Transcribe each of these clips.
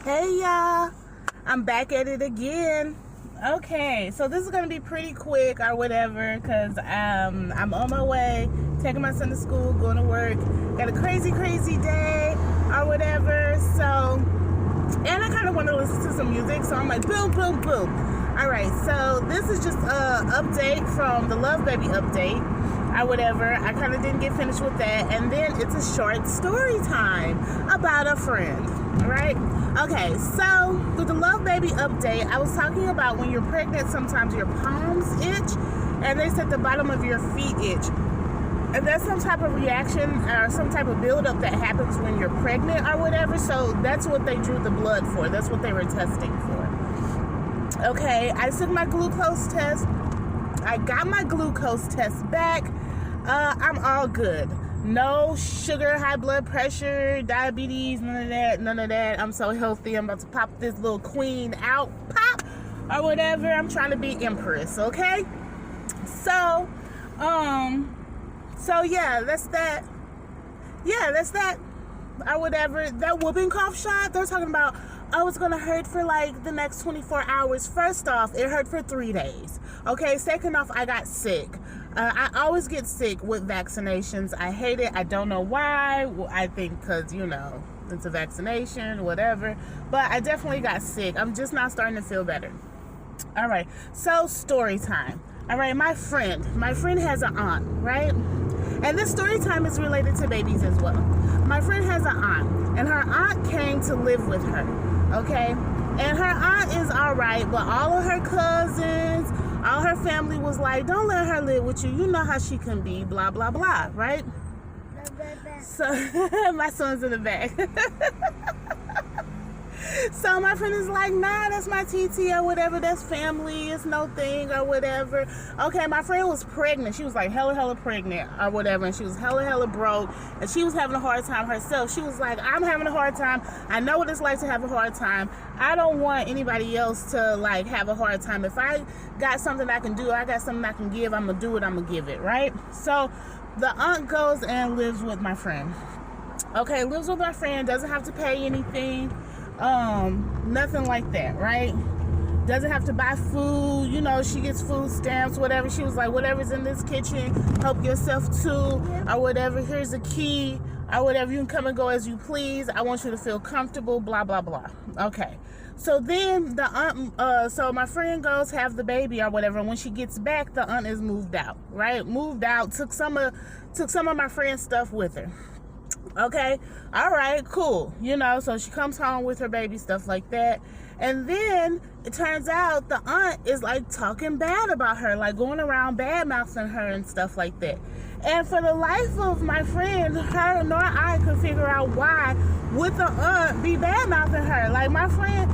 Hey y'all, I'm back at it again. Okay, so this is gonna be pretty quick or whatever, cause I'm on my way, taking my son to school, going to work. Got a crazy day or whatever. So, and I kind of want to listen to some music, so I'm like, boom. All right, so this is just a update from the Love Baby update or whatever. I kind of didn't get finished with that, and then it's a short story time about a friend. All right. Okay, so with the Love Baby update, I was talking about when you're pregnant, sometimes your palms itch, and they said the bottom of your feet itch. And that's some type of reaction or some type of buildup that happens when you're pregnant or whatever. So that's what they drew the blood for. That's what they were testing for. Okay, I took my glucose test. I got my glucose test back. I'm all good. No sugar, high blood pressure, diabetes, none of that. I'm so healthy. I'm about to pop this little queen out, pop, or whatever. I'm trying to be empress, okay? So yeah, that's that. Yeah, that's that, or whatever. That whooping cough shot, they're talking about, oh, it's gonna hurt for like the next 24 hours. First off, it hurt for 3 days. Okay, second off, I got sick. I always get sick with vaccinations. I hate it. I don't know why. I think because, you know, it's a vaccination, whatever. But I definitely got sick. I'm just now starting to feel better. All right. So, story time. All right. My friend has an aunt, right? And this story time is related to babies as well. My friend has an aunt, and her aunt came to live with her. Okay. And her aunt is all right, but all of her cousins, all her family was like, don't let her live with you. You know how she can be, blah, blah, blah, right? So, my son's in the back. So my friend is like, nah, that's my TT or whatever. That's family. It's no thing or whatever. Okay, my friend was pregnant. She was like hella pregnant or whatever. And she was hella broke. And she was having a hard time herself. She was like, I'm having a hard time. I know what it's like to have a hard time. I don't want anybody else to like have a hard time. If I got something I can do, I got something I can give, I'm going to do it. I'm going to give it, right? So the aunt goes and lives with my friend. Okay, lives with my friend. Doesn't have to pay anything. Nothing like that, right? Doesn't have to buy food, you know, she gets food stamps, whatever. She was like, whatever's in this kitchen, help yourself to, or whatever. Here's a key, or whatever. You can come and go as you please. I want you to feel comfortable, blah, blah, blah. Okay. So then the aunt, so my friend goes have the baby or whatever. And when she gets back, the aunt is moved out, right? Moved out, took some of my friend's stuff with her. Okay, all right, cool. You know, so she comes home with her baby, stuff like that. And then it turns out the aunt is like talking bad about her, like going around bad mouthing her and stuff like that. And for the life of my friend, her nor I could figure out why would the aunt be bad mouthing her. Like my friend,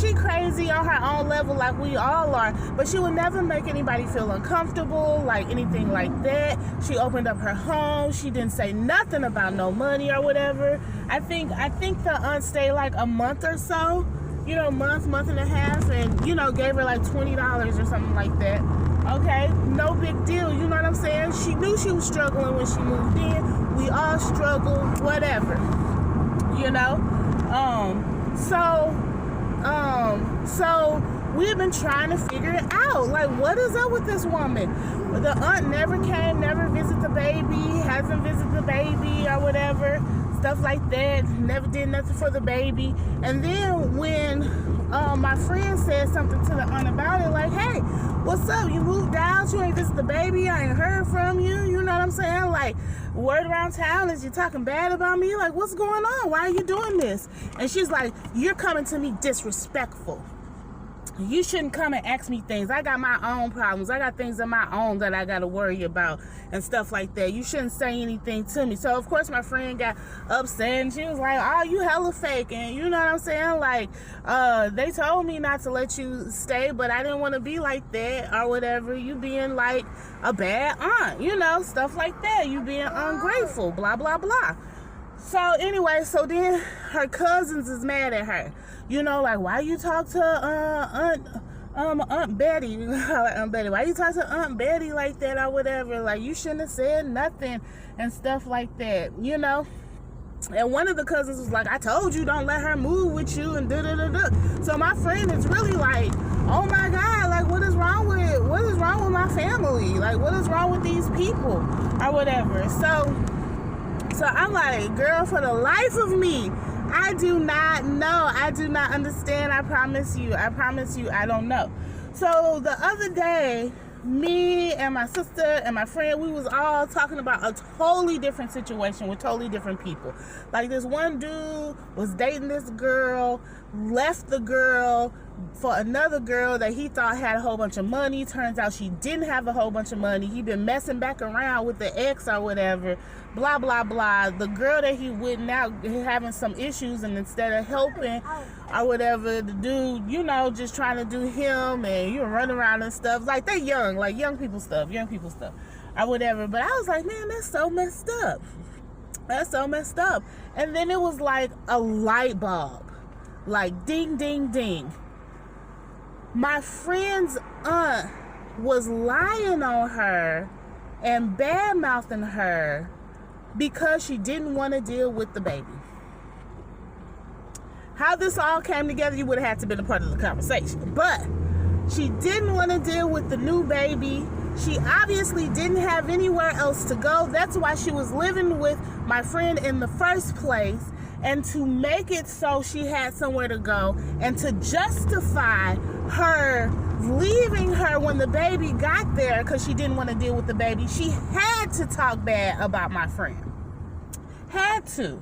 she crazy on her own level, like we all are, but she would never make anybody feel uncomfortable, like anything like that. She opened up her home. She didn't say nothing about no money or whatever. I think the aunt stayed like a month or so, you know, month and a half, and you know, gave her like $20 or something like that. Okay, no big deal, you know what I'm saying? She knew she was struggling when she moved in. We all struggle, whatever, you know? So we've been trying to figure it out. Like, what is up with this woman? The aunt never came, never visited the baby, hasn't visited the baby or whatever, stuff like that. Never did nothing for the baby. And then when my friend said something to the aunt about it, like, hey, what's up? You moved out? You ain't visit the baby? I ain't heard from you? You know what I'm saying? Like, word around town is you talking bad about me? Like, what's going on? Why are you doing this? And she's like, you're coming to me disrespectful. You shouldn't come and ask me things. I got my own problems. I got things of my own that I got to worry about and stuff like that. You shouldn't say anything to me. So, of course, my friend got upset and she was like, oh, you hella fake. And you know what I'm saying? Like, they told me not to let you stay, but I didn't want to be like that or whatever. You being like a bad aunt, you know, stuff like that. You being ungrateful, blah, blah, blah. So anyway, so then her cousins is mad at her. You know, like, why you talk to Aunt Betty? Aunt Betty. Why you talk to Aunt Betty like that or whatever? Like, you shouldn't have said nothing and stuff like that, you know? And one of the cousins was like, I told you don't let her move with you and da-da-da-da. So my friend is really like, oh my God, like what is wrong with my family? Like what is wrong with these people or whatever? So I'm like, girl, for the life of me, I do not know. I do not understand. I promise you, I don't know. So the other day, me and my sister and my friend, we was all talking about a totally different situation with totally different people. Like this one dude was dating this girl, left the girl for another girl that he thought had a whole bunch of money. Turns out she didn't have a whole bunch of money. He been messing back around with the ex or whatever, blah blah blah. The girl that he with now having some issues, and instead of helping or whatever, the dude, you know, just trying to do him, and you run around and stuff. Like they young, like young people stuff or whatever. But I was like, man, that's so messed up. That's so messed up. And then it was like a light bulb, like ding ding ding. My friend's aunt was lying on her and bad-mouthing her because she didn't want to deal with the baby. How this all came together, you would have had to been a part of the conversation. But she didn't want to deal with the new baby. She obviously didn't have anywhere else to go. That's why she was living with my friend in the first place. And to make it so she had somewhere to go, and to justify her leaving her when the baby got there because she didn't want to deal with the baby, she had to talk bad about my friend. Had to.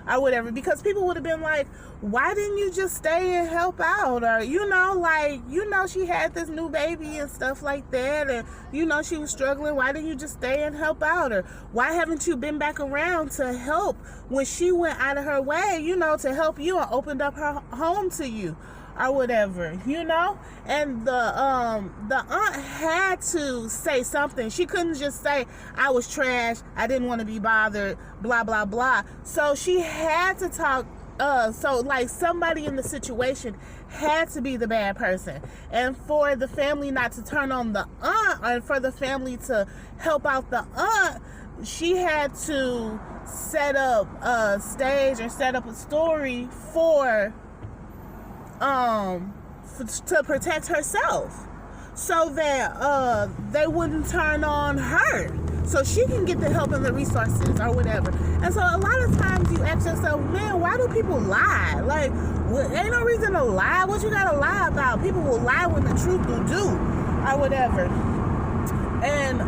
Or whatever, because people would have been like, why didn't you just stay and help out? Or, you know, like, you know, she had this new baby and stuff like that, and, you know, she was struggling. Why didn't you just stay and help out? Or why haven't you been back around to help when she went out of her way, you know, to help you and opened up her home to you? Or whatever, you know? And the aunt had to say something. She couldn't just say, I was trash, I didn't want to be bothered, blah blah blah. So she had to talk. So like somebody in the situation had to be the bad person, and for the family not to turn on the aunt, and for the family to help out the aunt, she had to set up a stage or set up a story for to protect herself, so that they wouldn't turn on her, so she can get the help and the resources or whatever. And so a lot of times you ask yourself, man, why do people lie? Like, ain't no reason to lie. What you gotta lie about? People will lie when the truth will do or whatever. And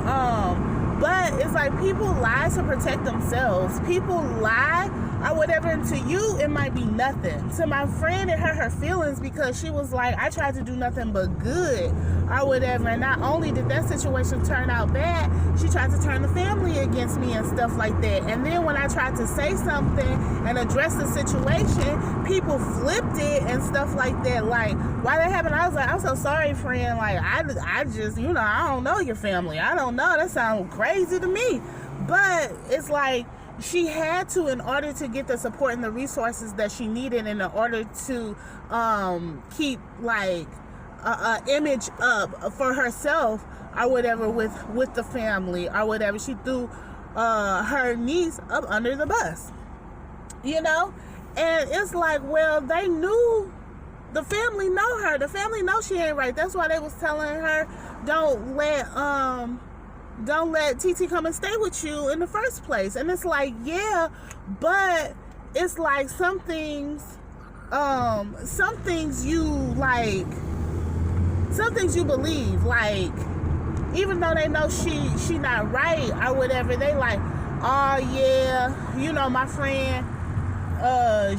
but it's like people lie to protect themselves. People lie or whatever, and to you it might be nothing. To my friend, it hurt her feelings because she was like, I tried to do nothing but good or whatever, and not only did that situation turn out bad, she tried to turn the family against me and stuff like that. And then when I tried to say something and address the situation, people flipped it and stuff like that. Like, why that happened? I was like, I'm so sorry, friend. Like, I just, you know, I don't know your family. I don't know. That sounds crazy to me. But it's like, she had to, in order to get the support and the resources that she needed, and in order to keep like a image up for herself or whatever with the family or whatever, she threw her niece up under the bus, you know. And it's like, well, they knew, the family know her, the family know she ain't right. That's why they was telling her, don't let TT come and stay with you in the first place. And it's like, yeah, but it's like some things you like, some things you believe, like, even though they know she not right or whatever, they like, oh yeah, you know, my friend,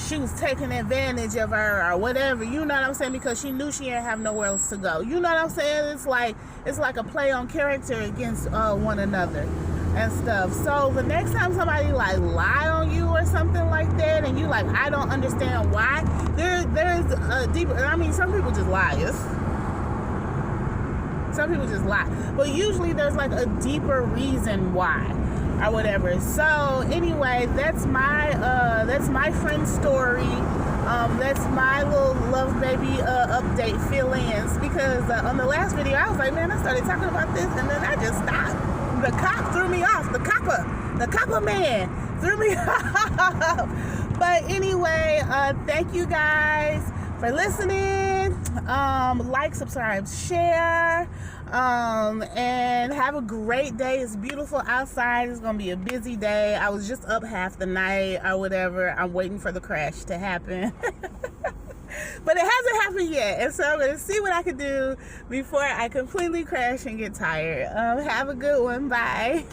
she was taking advantage of her or whatever, you know what I'm saying, because she knew she didn't have nowhere else to go. You know what I'm saying? It's like a play on character against one another and stuff. So the next time somebody like lie on you or something like that, and you like, I don't understand why, there's a deeper, I mean, some people just liars. Some people just lie, but usually there's like a deeper reason why or whatever. So anyway, that's my friend's story. That's my little love baby update fill-ins, because on the last video I was like, man, I started talking about this and then I just stopped. The cop threw me off. The copper man threw me off. But anyway, thank you guys for listening. Like, subscribe, share, and have a great day. It's beautiful outside. It's gonna be a busy day. I was just up half the night or whatever. I'm waiting for the crash to happen. But it hasn't happened yet, and so I'm gonna see what I can do before I completely crash and get tired. Have a good one. Bye.